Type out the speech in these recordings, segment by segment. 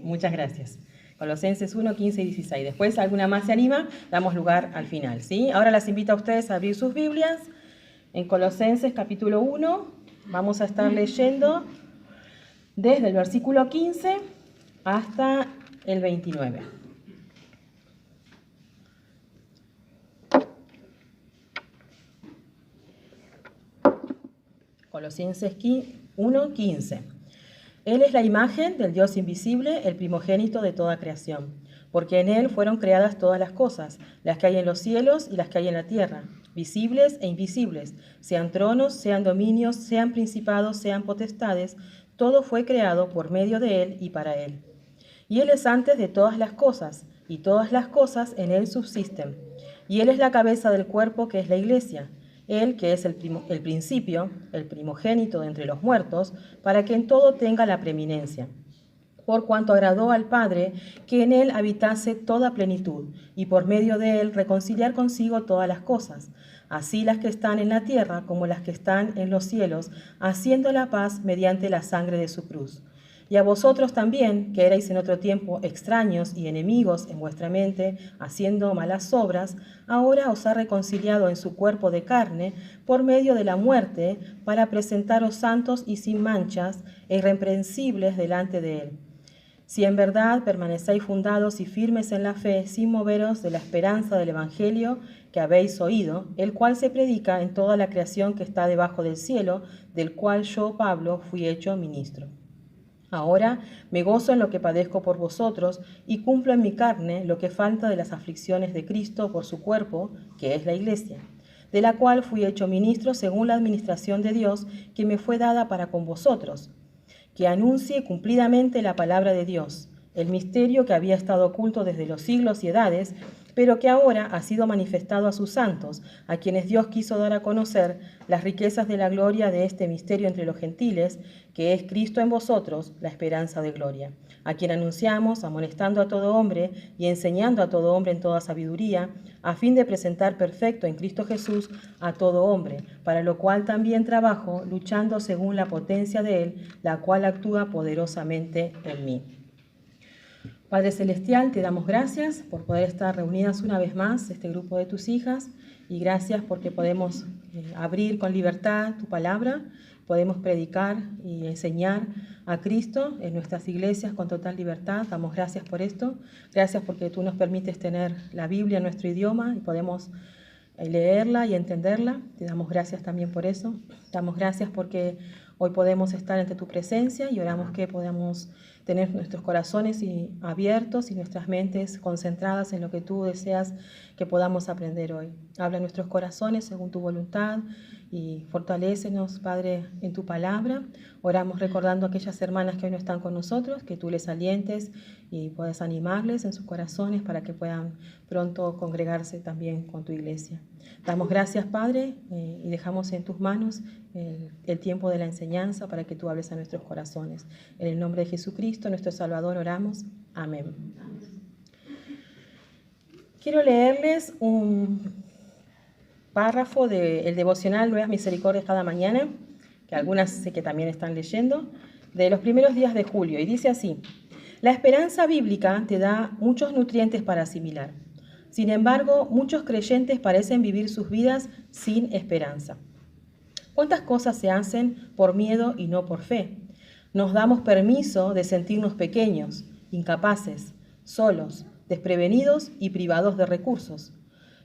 muchas gracias. Colosenses 1, 15 y 16. Después, alguna más se anima, damos lugar al final, ¿sí? Ahora las invito a ustedes a abrir sus Biblias. En Colosenses capítulo 1 vamos a estar leyendo desde el versículo 15 hasta el 29. Colosenses 1, 15. Él es la imagen del Dios invisible, el primogénito de toda creación, porque en Él fueron creadas todas las cosas, las que hay en los cielos y las que hay en la tierra, visibles e invisibles, sean tronos, sean dominios, sean principados, sean potestades, todo fue creado por medio de Él y para Él. Y Él es antes de todas las cosas, y todas las cosas en Él subsisten. Y Él es la cabeza del cuerpo que es la Iglesia. Él, que es el principio, el primogénito de entre los muertos, para que en todo tenga la preeminencia. Por cuanto agradó al Padre que en Él habitase toda plenitud, y por medio de Él reconciliar consigo todas las cosas, así las que están en la tierra como las que están en los cielos, haciendo la paz mediante la sangre de su cruz. Y a vosotros también, que erais en otro tiempo extraños y enemigos en vuestra mente, haciendo malas obras, ahora os ha reconciliado en su cuerpo de carne por medio de la muerte, para presentaros santos y sin manchas e irreprensibles delante de Él. Si en verdad permanecéis fundados y firmes en la fe, sin moveros de la esperanza del Evangelio que habéis oído, el cual se predica en toda la creación que está debajo del cielo, del cual yo, Pablo, fui hecho ministro. Ahora me gozo en lo que padezco por vosotros y cumplo en mi carne lo que falta de las aflicciones de Cristo por su cuerpo, que es la Iglesia, de la cual fui hecho ministro según la administración de Dios que me fue dada para con vosotros, que anuncie cumplidamente la palabra de Dios, el misterio que había estado oculto desde los siglos y edades, pero que ahora ha sido manifestado a sus santos, a quienes Dios quiso dar a conocer las riquezas de la gloria de este misterio entre los gentiles, que es Cristo en vosotros, la esperanza de gloria, a quien anunciamos, amonestando a todo hombre y enseñando a todo hombre en toda sabiduría, a fin de presentar perfecto en Cristo Jesús a todo hombre, para lo cual también trabajo, luchando según la potencia de Él, la cual actúa poderosamente en mí. Padre Celestial, te damos gracias por poder estar reunidas una vez más, este grupo de tus hijas, y gracias porque podemos abrir con libertad tu palabra, podemos predicar y enseñar a Cristo en nuestras iglesias con total libertad. Damos gracias por esto, gracias porque tú nos permites tener la Biblia en nuestro idioma y podemos leerla y entenderla. Te damos gracias también por eso. Damos gracias porque hoy podemos estar ante tu presencia y oramos que podamos tener nuestros corazones abiertos y nuestras mentes concentradas en lo que tú deseas que podamos aprender hoy. Habla en nuestros corazones según tu voluntad y fortalécenos, Padre, en tu palabra. Oramos recordando a aquellas hermanas que hoy no están con nosotros, que tú les alientes y puedas animarles en sus corazones para que puedan pronto congregarse también con tu iglesia. Damos gracias, Padre, y dejamos en tus manos el tiempo de la enseñanza para que tú hables a nuestros corazones. En el nombre de Jesucristo, nuestro Salvador, oramos. Amén. Quiero leerles un párrafo del devocional Nuevas Misericordias cada mañana, que algunas sé que también están leyendo, de los primeros días de julio, y dice así: la esperanza bíblica te da muchos nutrientes para asimilar. Sin embargo, muchos creyentes parecen vivir sus vidas sin esperanza. ¿Cuántas cosas se hacen por miedo y no por fe? Nos damos permiso de sentirnos pequeños, incapaces, solos, desprevenidos y privados de recursos.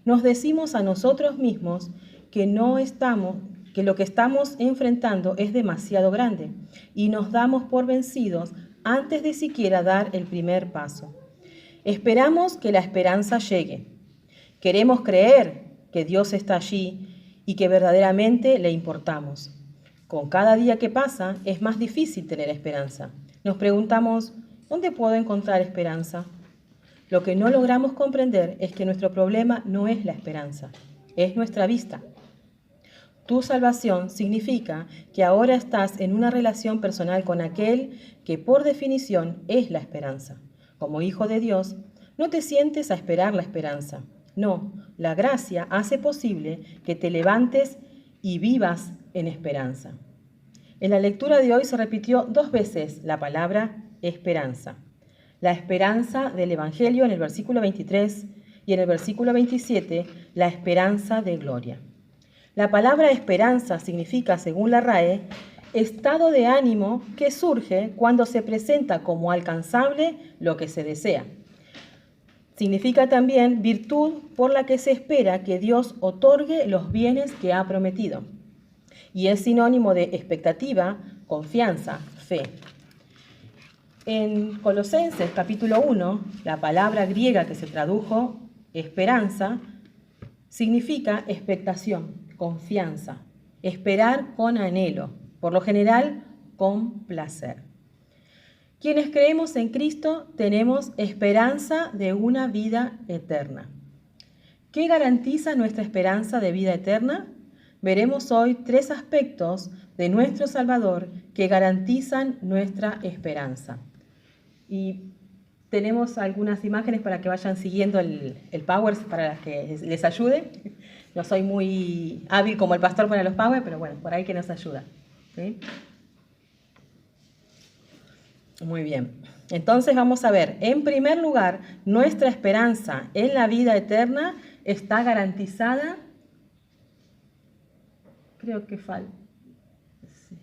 Nos decimos a nosotros mismos que lo que estamos enfrentando es demasiado grande y nos damos por vencidos antes de siquiera dar el primer paso. Esperamos que la esperanza llegue. Queremos creer que Dios está allí y que verdaderamente le importamos. Con cada día que pasa es más difícil tener esperanza. Nos preguntamos, ¿dónde puedo encontrar esperanza? Lo que no logramos comprender es que nuestro problema no es la esperanza, es nuestra vista. Tu salvación significa que ahora estás en una relación personal con aquel que por definición es la esperanza. Como hijo de Dios, no te sientes a esperar la esperanza. No, la gracia hace posible que te levantes y vivas en esperanza. En la lectura de hoy se repitió 2 veces la palabra esperanza. la esperanza del Evangelio en el versículo 23 y en el versículo 27, la esperanza de gloria. La palabra esperanza significa, según la RAE, estado de ánimo que surge cuando se presenta como alcanzable lo que se desea. Significa también virtud por la que se espera que Dios otorgue los bienes que ha prometido. Y es sinónimo de expectativa, confianza, fe. En Colosenses capítulo 1, la palabra griega que se tradujo esperanza significa expectación, confianza, esperar con anhelo, por lo general con placer. Quienes creemos en Cristo tenemos esperanza de una vida eterna. ¿Qué garantiza nuestra esperanza de vida eterna? Veremos hoy 3 aspectos de nuestro Salvador que garantizan nuestra esperanza. Y tenemos algunas imágenes para que vayan siguiendo el Power, para que les ayude. No soy muy hábil como el pastor para los Power, pero bueno, por ahí que nos ayuda. ¿Sí? Muy bien. Entonces vamos a ver, en primer lugar, nuestra esperanza en la vida eterna está garantizada. Creo que falta. Sí.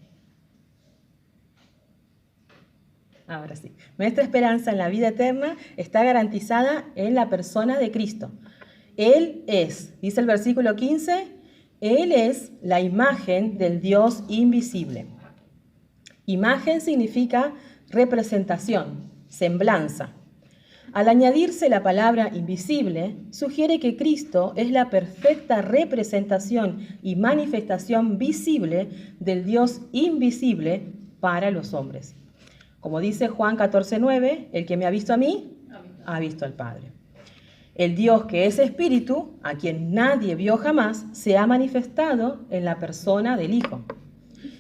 Ahora sí. Nuestra esperanza en la vida eterna está garantizada en la persona de Cristo. Él es, dice el versículo 15, Él es la imagen del Dios invisible. Imagen significa representación, semblanza. Al añadirse la palabra invisible, sugiere que Cristo es la perfecta representación y manifestación visible del Dios invisible para los hombres. Como dice Juan 14:9, el que me ha visto a mí, ha visto al Padre. El Dios que es espíritu, a quien nadie vio jamás, se ha manifestado en la persona del Hijo.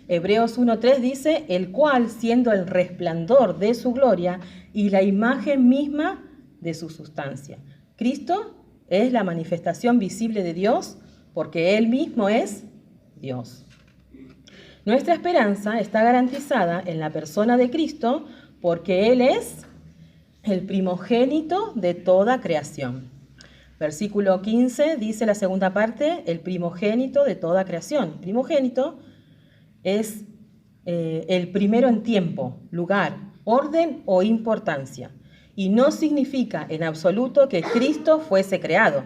Hebreos 1:3 dice, el cual, siendo el resplandor de su gloria y la imagen misma de su sustancia. Cristo es la manifestación visible de Dios porque Él mismo es Dios. Nuestra esperanza está garantizada en la persona de Cristo porque Él es el primogénito de toda creación. Versículo 15 dice la segunda parte, el primogénito de toda creación. Primogénito es el primero en tiempo, lugar, orden o importancia. Y no significa en absoluto que Cristo fuese creado.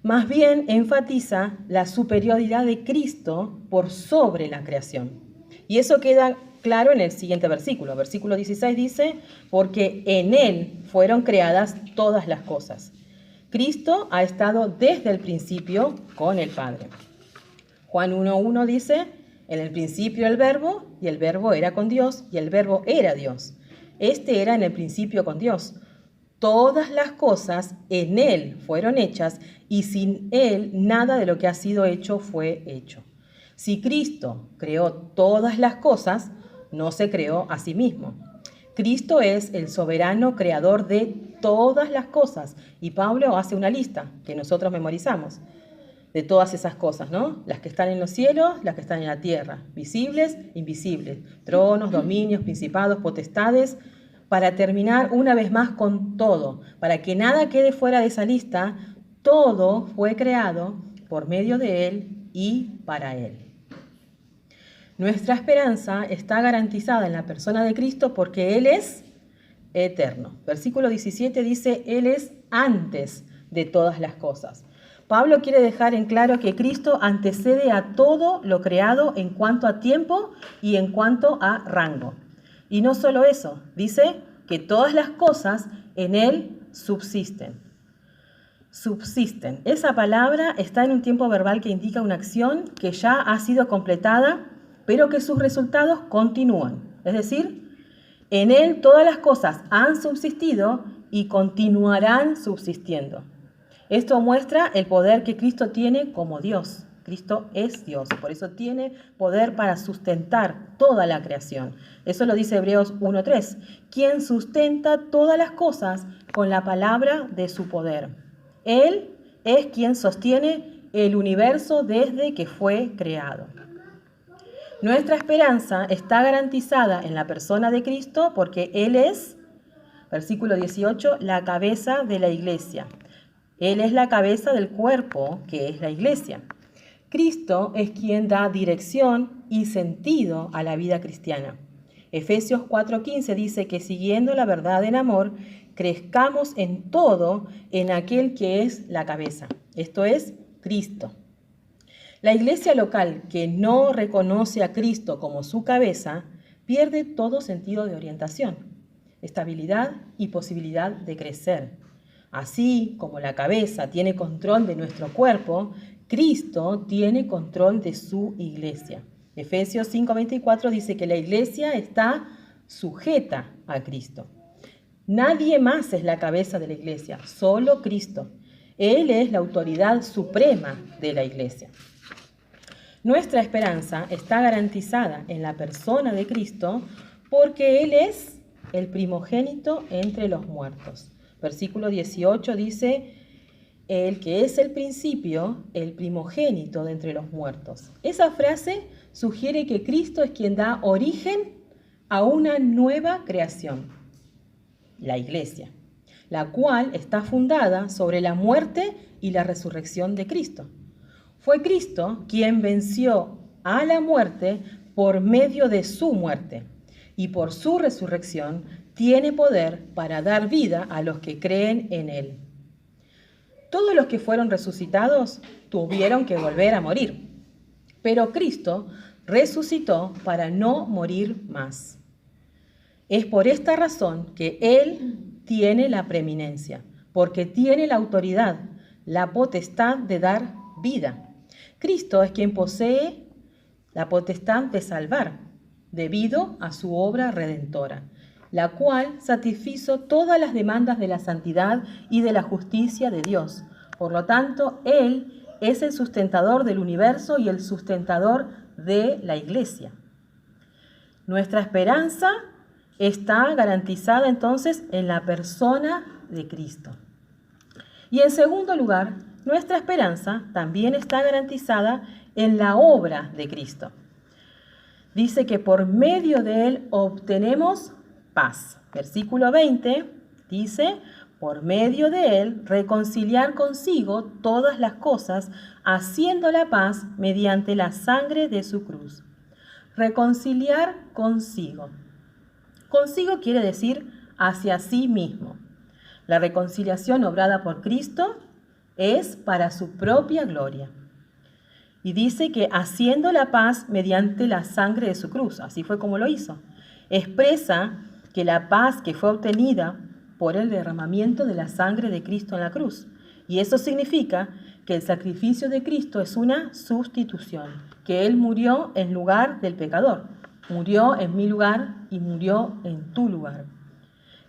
Más bien enfatiza la superioridad de Cristo por sobre la creación. Y eso queda claro en el siguiente versículo. Versículo 16 dice, porque en Él fueron creadas todas las cosas. Cristo ha estado desde el principio con el Padre. Juan 1:1 dice, en el principio el Verbo, y el Verbo era con Dios, y el Verbo era Dios. Este era en el principio con Dios. Todas las cosas en Él fueron hechas, y sin Él nada de lo que ha sido hecho fue hecho. Si Cristo creó todas las cosas, no se creó a sí mismo. Cristo es el soberano creador de todas las cosas. Y Pablo hace una lista que nosotros memorizamos de todas esas cosas, ¿no? Las que están en los cielos, las que están en la tierra, visibles, invisibles, tronos, dominios, principados, potestades, para terminar una vez más con todo, para que nada quede fuera de esa lista. Todo fue creado por medio de Él y para Él. Nuestra esperanza está garantizada en la persona de Cristo porque Él es eterno. Versículo 17 dice, Él es antes de todas las cosas. Pablo quiere dejar en claro que Cristo antecede a todo lo creado en cuanto a tiempo y en cuanto a rango. Y no solo eso, dice que todas las cosas en Él subsisten. Subsisten. Esa palabra está en un tiempo verbal que indica una acción que ya ha sido completada, pero que sus resultados continúan. Es decir, en Él todas las cosas han subsistido y continuarán subsistiendo. Esto muestra el poder que Cristo tiene como Dios. Cristo es Dios, por eso tiene poder para sustentar toda la creación. Eso lo dice Hebreos 1:3, quien sustenta todas las cosas con la palabra de su poder. Él es quien sostiene el universo desde que fue creado. Nuestra esperanza está garantizada en la persona de Cristo porque Él es Versículo 18, la cabeza de la iglesia. Él es la cabeza del cuerpo, que es la iglesia. Cristo es quien da dirección y sentido a la vida cristiana. Efesios 4:15 dice que siguiendo la verdad en amor, crezcamos en todo en aquel que es la cabeza. Esto es Cristo. La iglesia local que no reconoce a Cristo como su cabeza pierde todo sentido de orientación, estabilidad y posibilidad de crecer. Así como la cabeza tiene control de nuestro cuerpo, Cristo tiene control de su iglesia. Efesios 5:24 dice que la iglesia está sujeta a Cristo. Nadie más es la cabeza de la iglesia, solo Cristo. Él es la autoridad suprema de la iglesia. Nuestra esperanza está garantizada en la persona de Cristo porque Él es el primogénito entre los muertos. Versículo 18 dice, el que es el principio, el primogénito de entre los muertos. Esa frase sugiere que Cristo es quien da origen a una nueva creación, la iglesia, la cual está fundada sobre la muerte y la resurrección de Cristo. Fue Cristo quien venció a la muerte por medio de su muerte y por su resurrección tiene poder para dar vida a los que creen en Él. Todos los que fueron resucitados tuvieron que volver a morir, pero Cristo resucitó para no morir más. Es por esta razón que Él tiene la preeminencia, porque tiene la autoridad, la potestad de dar vida. Cristo es quien posee la potestad de salvar, debido a su obra redentora, la cual satisfizo todas las demandas de la santidad y de la justicia de Dios. Por lo tanto, Él es el sustentador del universo y el sustentador de la iglesia. Nuestra esperanza está garantizada entonces en la persona de Cristo. Y en segundo lugar, nuestra esperanza también está garantizada en la obra de Cristo. Dice que por medio de Él obtenemos paz. Versículo 20 dice, por medio de Él reconciliar consigo todas las cosas, haciendo la paz mediante la sangre de su cruz. Reconciliar consigo. Consigo quiere decir hacia sí mismo. La reconciliación obrada por Cristo es para su propia gloria. Y dice que haciendo la paz mediante la sangre de su cruz, así fue como lo hizo. Expresa que la paz que fue obtenida por el derramamiento de la sangre de Cristo en la cruz. Y eso significa que el sacrificio de Cristo es una sustitución, que Él murió en lugar del pecador, murió en mi lugar y murió en tu lugar.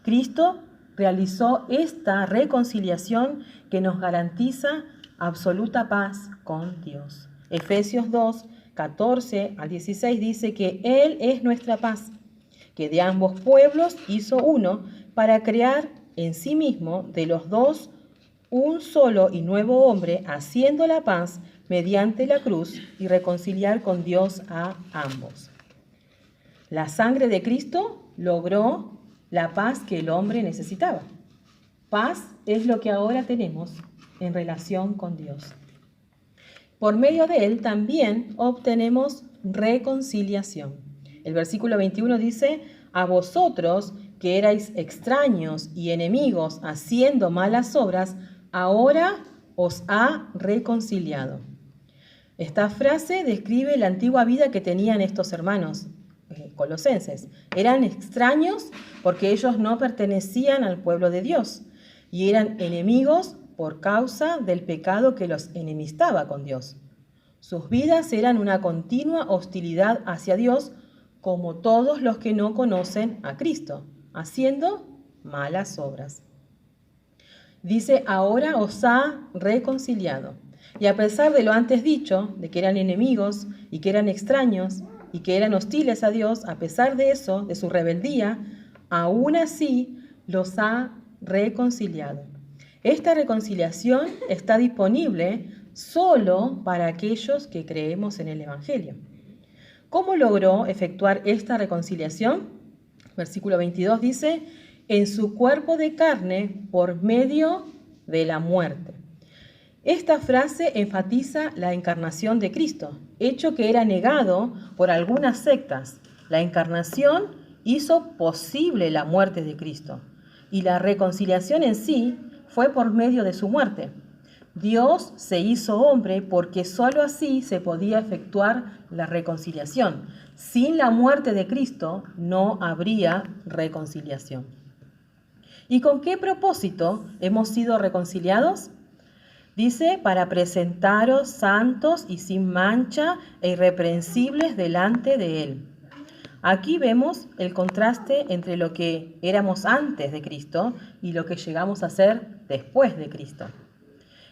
Cristo realizó esta reconciliación que nos garantiza absoluta paz con Dios. Efesios 2, 14 al 16 dice que Él es nuestra paz, que de ambos pueblos hizo uno para crear en sí mismo de los dos un solo y nuevo hombre, haciendo la paz mediante la cruz y reconciliar con Dios a ambos. La sangre de Cristo logró la paz que el hombre necesitaba. Paz es lo que ahora tenemos en relación con Dios. Por medio de Él también obtenemos reconciliación. El versículo 21 dice, a vosotros que erais extraños y enemigos haciendo malas obras, ahora os ha reconciliado. Esta frase describe la antigua vida que tenían estos hermanos colosenses. Eran extraños porque ellos no pertenecían al pueblo de Dios y eran enemigos por causa del pecado que los enemistaba con Dios. Sus vidas eran una continua hostilidad hacia Dios, como todos los que no conocen a Cristo, haciendo malas obras. Dice, ahora os ha reconciliado. Y a pesar de lo antes dicho, de que eran enemigos y que eran extraños y que eran hostiles a Dios, a pesar de eso, de su rebeldía, aún así los ha reconciliado. Esta reconciliación está disponible solo para aquellos que creemos en el Evangelio. ¿Cómo logró efectuar esta reconciliación? Versículo 22 dice, en su cuerpo de carne por medio de la muerte. Esta frase enfatiza la encarnación de Cristo, hecho que era negado por algunas sectas. La encarnación hizo posible la muerte de Cristo y la reconciliación en sí fue por medio de su muerte. Dios se hizo hombre porque sólo así se podía efectuar la reconciliación. Sin la muerte de Cristo no habría reconciliación. ¿Y con qué propósito hemos sido reconciliados? Dice, para presentaros santos y sin mancha e irreprensibles delante de Él. Aquí vemos el contraste entre lo que éramos antes de Cristo y lo que llegamos a ser después de Cristo.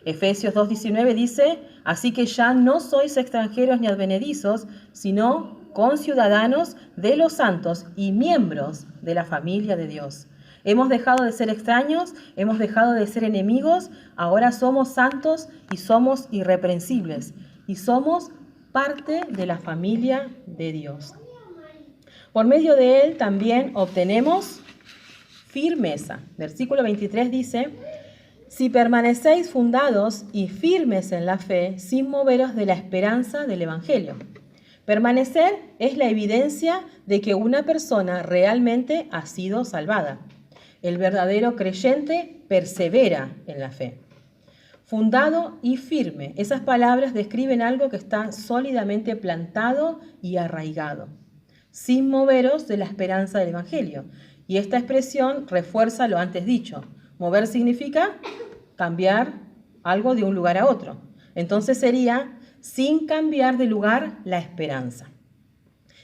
Efesios 2:19 dice, así que ya no sois extranjeros ni advenedizos, sino conciudadanos de los santos y miembros de la familia de Dios. Hemos dejado de ser extraños, hemos dejado de ser enemigos, ahora somos santos y somos irreprensibles y somos parte de la familia de Dios. Por medio de Él también obtenemos firmeza. Versículo 23 dice, si permanecéis fundados y firmes en la fe, sin moveros de la esperanza del Evangelio. Permanecer es la evidencia de que una persona realmente ha sido salvada. El verdadero creyente persevera en la fe. Fundado y firme. Esas palabras describen algo que está sólidamente plantado y arraigado, sin moveros de la esperanza del Evangelio. Y esta expresión refuerza lo antes dicho. Mover significa cambiar algo de un lugar a otro. Entonces sería sin cambiar de lugar la esperanza.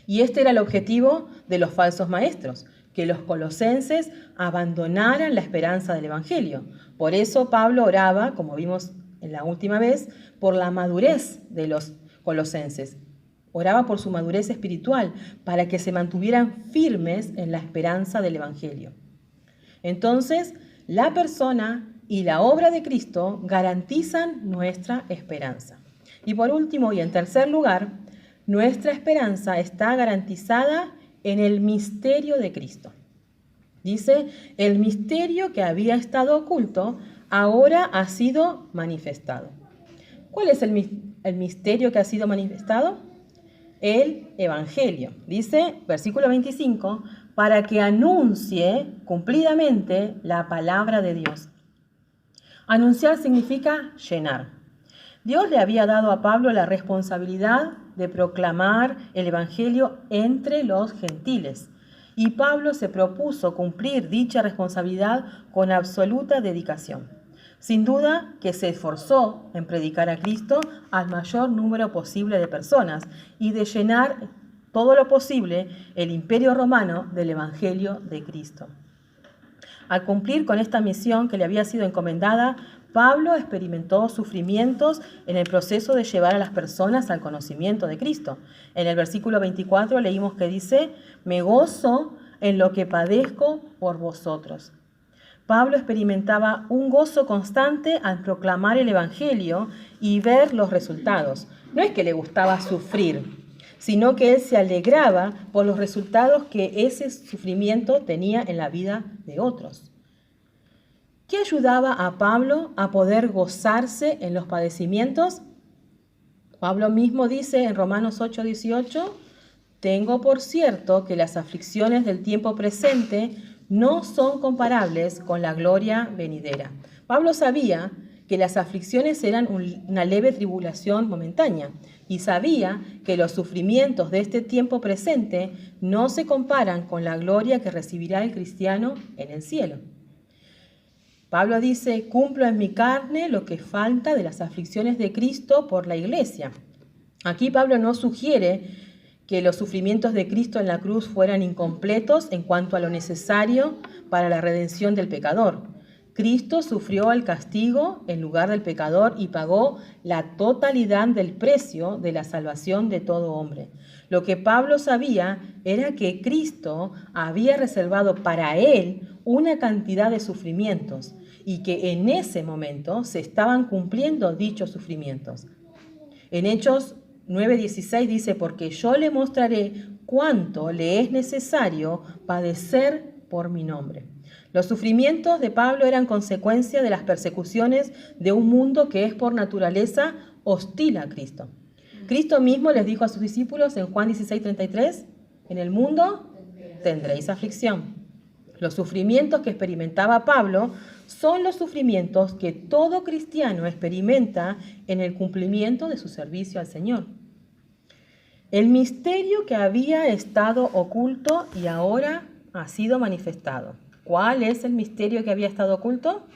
Y este era el objetivo de los falsos maestros, que los colosenses abandonaran la esperanza del Evangelio. Por eso Pablo oraba, como vimos en la última vez, por la madurez de los colosenses. Oraba por su madurez espiritual, para que se mantuvieran firmes en la esperanza del Evangelio. Entonces, la persona y la obra de Cristo garantizan nuestra esperanza. Y por último, y en tercer lugar, nuestra esperanza está garantizada en el misterio de Cristo. Dice, el misterio que había estado oculto ahora ha sido manifestado. ¿Cuál es el misterio que ha sido manifestado? El Evangelio. Dice, versículo 25, para que anuncie cumplidamente la palabra de Dios. Anunciar significa llenar. Dios le había dado a Pablo la responsabilidad de proclamar el Evangelio entre los gentiles. Y Pablo se propuso cumplir dicha responsabilidad con absoluta dedicación. Sin duda que se esforzó en predicar a Cristo al mayor número posible de personas y de llenar todo lo posible el imperio romano del Evangelio de Cristo. Al cumplir con esta misión que le había sido encomendada, Pablo experimentó sufrimientos en el proceso de llevar a las personas al conocimiento de Cristo. En el versículo 24 leímos que dice, me gozo en lo que padezco por vosotros. Pablo experimentaba un gozo constante al proclamar el Evangelio y ver los resultados. No es que le gustaba sufrir, sino que él se alegraba por los resultados que ese sufrimiento tenía en la vida de otros. ¿Qué ayudaba a Pablo a poder gozarse en los padecimientos? Pablo mismo dice en Romanos 8:18, tengo por cierto que las aflicciones del tiempo presente no son comparables con la gloria venidera. Pablo sabía que las aflicciones eran una leve tribulación momentánea y sabía que los sufrimientos de este tiempo presente no se comparan con la gloria que recibirá el cristiano en el cielo. Pablo dice, cumplo en mi carne lo que falta de las aflicciones de Cristo por la iglesia. Aquí Pablo no sugiere que los sufrimientos de Cristo en la cruz fueran incompletos en cuanto a lo necesario para la redención del pecador. Cristo sufrió el castigo en lugar del pecador y pagó la totalidad del precio de la salvación de todo hombre. Lo que Pablo sabía era que Cristo había reservado para él una cantidad de sufrimientos y que en ese momento se estaban cumpliendo dichos sufrimientos. En Hechos 9:16 dice, porque yo le mostraré cuánto le es necesario padecer por mi nombre. Los sufrimientos de Pablo eran consecuencia de las persecuciones de un mundo que es por naturaleza hostil a Cristo. Cristo mismo les dijo a sus discípulos en Juan 16:33, en el mundo tendréis aflicción. Los sufrimientos que experimentaba Pablo son los sufrimientos que todo cristiano experimenta en el cumplimiento de su servicio al Señor. El misterio que había estado oculto y ahora ha sido manifestado. ¿Cuál es el misterio que había estado oculto?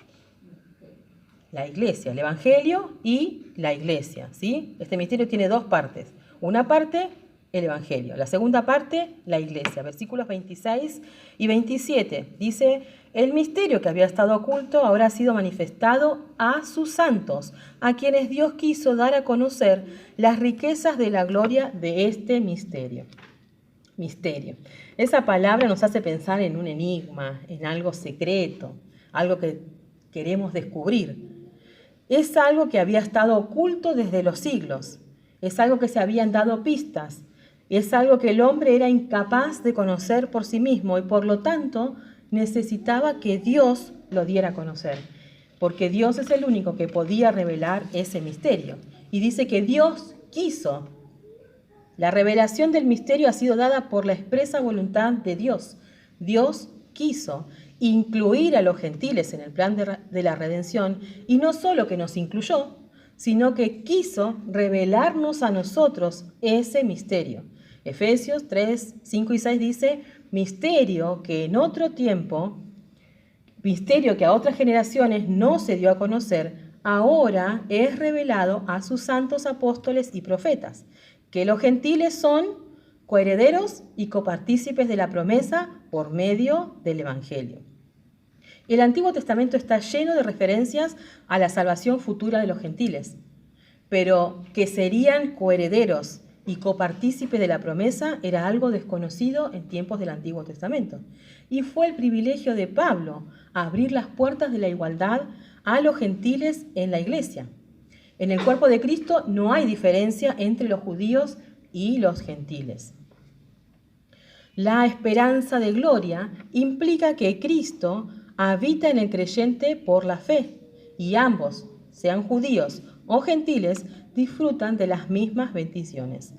La iglesia, el evangelio y la iglesia, ¿sí? Este misterio tiene dos partes. Una parte, el evangelio. La segunda parte, la iglesia. Versículos 26 y 27. Dice, el misterio que había estado oculto ahora ha sido manifestado a sus santos, a quienes Dios quiso dar a conocer las riquezas de la gloria de este misterio. Misterio. Esa palabra nos hace pensar en un enigma, en algo secreto, algo que queremos descubrir. Es algo que había estado oculto desde los siglos. Es algo que se habían dado pistas. Es algo que el hombre era incapaz de conocer por sí mismo y por lo tanto necesitaba que Dios lo diera a conocer. Porque Dios es el único que podía revelar ese misterio. Y dice que Dios quiso. La revelación del misterio ha sido dada por la expresa voluntad de Dios. Dios quiso incluir a los gentiles en el plan de la redención, y no solo que nos incluyó, sino que quiso revelarnos a nosotros ese misterio. Efesios 3, 5 y 6 dice, misterio que en otro tiempo, misterio que a otras generaciones no se dio a conocer, ahora es revelado a sus santos apóstoles y profetas, que los gentiles son coherederos y copartícipes de la promesa por medio del Evangelio. El Antiguo Testamento está lleno de referencias a la salvación futura de los gentiles, pero que serían coherederos y copartícipes de la promesa era algo desconocido en tiempos del Antiguo Testamento. Y fue el privilegio de Pablo abrir las puertas de la igualdad a los gentiles en la iglesia. En el cuerpo de Cristo no hay diferencia entre los judíos y los gentiles. La esperanza de gloria implica que Cristo habita en el creyente por la fe, y ambos, sean judíos o gentiles, disfrutan de las mismas bendiciones.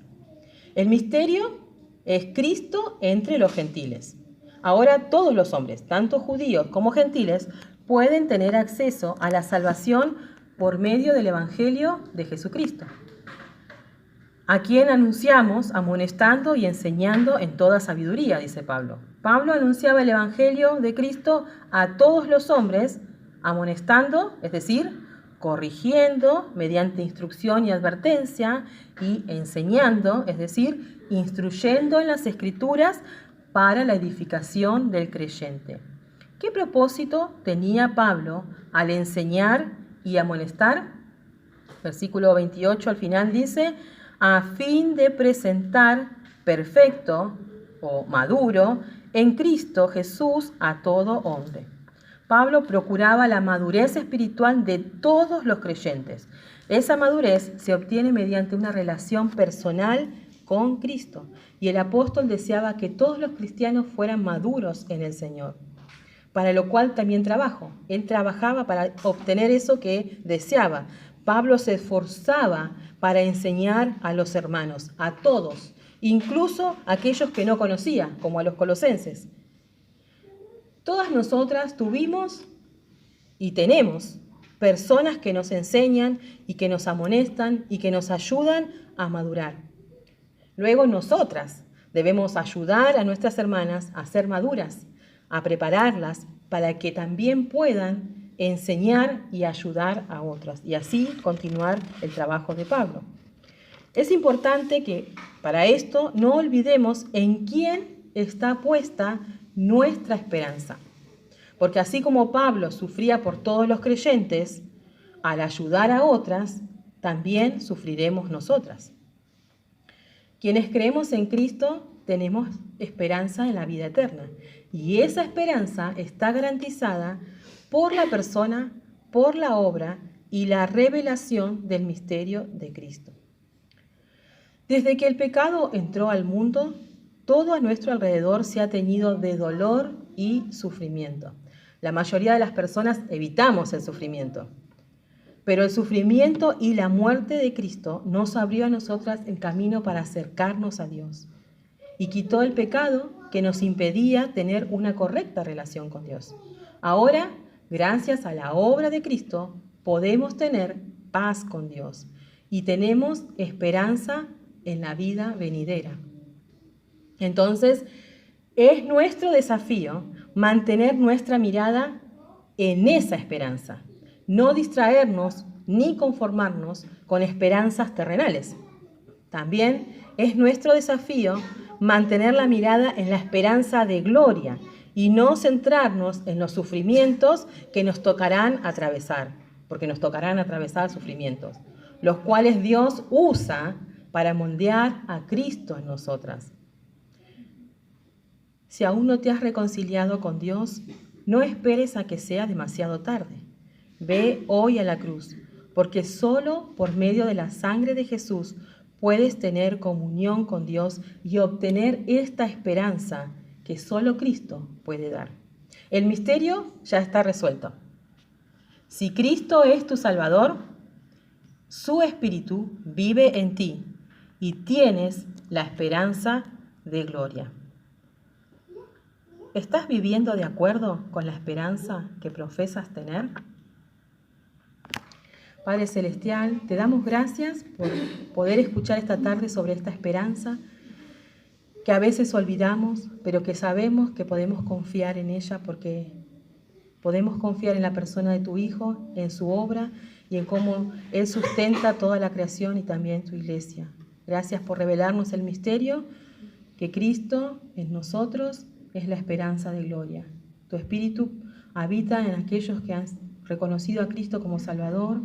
El misterio es Cristo entre los gentiles. Ahora todos los hombres, tanto judíos como gentiles, pueden tener acceso a la salvación por medio del Evangelio de Jesucristo, a quien anunciamos amonestando y enseñando en toda sabiduría, dice Pablo. Pablo anunciaba el Evangelio de Cristo a todos los hombres, amonestando, es decir, corrigiendo mediante instrucción y advertencia, y enseñando, es decir, instruyendo en las Escrituras para la edificación del creyente. ¿Qué propósito tenía Pablo al enseñar y amonestar? Versículo 28 al final dice, a fin de presentar perfecto o maduro en Cristo Jesús a todo hombre. Pablo procuraba la madurez espiritual de todos los creyentes. Esa madurez se obtiene mediante una relación personal con Cristo, y el apóstol deseaba que todos los cristianos fueran maduros en el Señor, para lo cual también trabajo. Él trabajaba para obtener eso que deseaba. Pablo se esforzaba para enseñar a los hermanos, a todos, incluso a aquellos que no conocía, como a los colosenses. Todas nosotras tuvimos y tenemos personas que nos enseñan y que nos amonestan y que nos ayudan a madurar. Luego nosotras debemos ayudar a nuestras hermanas a ser maduras, a prepararlas para que también puedan enseñar y ayudar a otras, y así continuar el trabajo de Pablo. Es importante que para esto no olvidemos en quién está puesta nuestra esperanza, porque así como Pablo sufría por todos los creyentes, al ayudar a otras, también sufriremos nosotras. Quienes creemos en Cristo tenemos esperanza en la vida eterna, y esa esperanza está garantizada por la persona, por la obra y la revelación del misterio de Cristo. Desde que el pecado entró al mundo, todo a nuestro alrededor se ha teñido de dolor y sufrimiento. La mayoría de las personas evitamos el sufrimiento, pero el sufrimiento y la muerte de Cristo nos abrió a nosotras el camino para acercarnos a Dios y quitó el pecado que nos impedía tener una correcta relación con Dios. Ahora, gracias a la obra de Cristo, podemos tener paz con Dios y tenemos esperanza en la vida venidera. Entonces, es nuestro desafío mantener nuestra mirada en esa esperanza, no distraernos ni conformarnos con esperanzas terrenales. También es nuestro desafío mantener la mirada en la esperanza de gloria y no centrarnos en los sufrimientos que nos tocarán atravesar, porque nos tocarán atravesar sufrimientos, los cuales Dios usa para moldear a Cristo en nosotras. Si aún no te has reconciliado con Dios, no esperes a que sea demasiado tarde. Ve hoy a la cruz, porque solo por medio de la sangre de Jesús puedes tener comunión con Dios y obtener esta esperanza que solo Cristo puede dar. El misterio ya está resuelto. Si Cristo es tu Salvador, su Espíritu vive en ti y tienes la esperanza de gloria. ¿Estás viviendo de acuerdo con la esperanza que profesas tener? Padre Celestial, te damos gracias por poder escuchar esta tarde sobre esta esperanza que a veces olvidamos, pero que sabemos que podemos confiar en ella porque podemos confiar en la persona de tu Hijo, en su obra y en cómo Él sustenta toda la creación y también tu iglesia. Gracias por revelarnos el misterio que Cristo en nosotros es la esperanza de gloria. Tu Espíritu habita en aquellos que han reconocido a Cristo como Salvador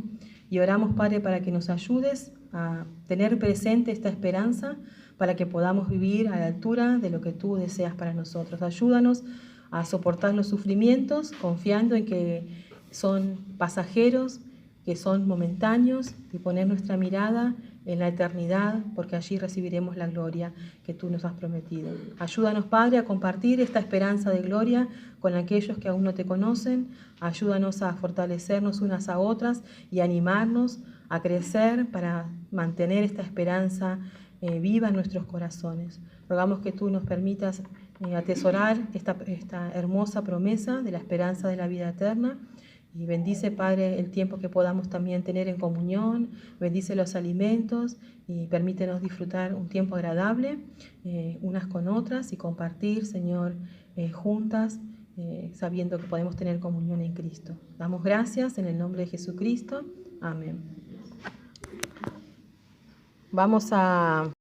y oramos, Padre, para que nos ayudes a tener presente esta esperanza para que podamos vivir a la altura de lo que tú deseas para nosotros. Ayúdanos a soportar los sufrimientos confiando en que son pasajeros, que son momentáneos y poner nuestra mirada en la eternidad, porque allí recibiremos la gloria que tú nos has prometido. Ayúdanos, Padre, a compartir esta esperanza de gloria con aquellos que aún no te conocen. Ayúdanos a fortalecernos unas a otras y animarnos a crecer para mantener esta esperanza viva en nuestros corazones. Rogamos que tú nos permitas atesorar esta hermosa promesa de la esperanza de la vida eterna. Y bendice, Padre, el tiempo que podamos también tener en comunión, bendice los alimentos y permítenos disfrutar un tiempo agradable unas con otras y compartir, Señor, juntas, sabiendo que podemos tener comunión en Cristo. Damos gracias en el nombre de Jesucristo. Amén. Vamos a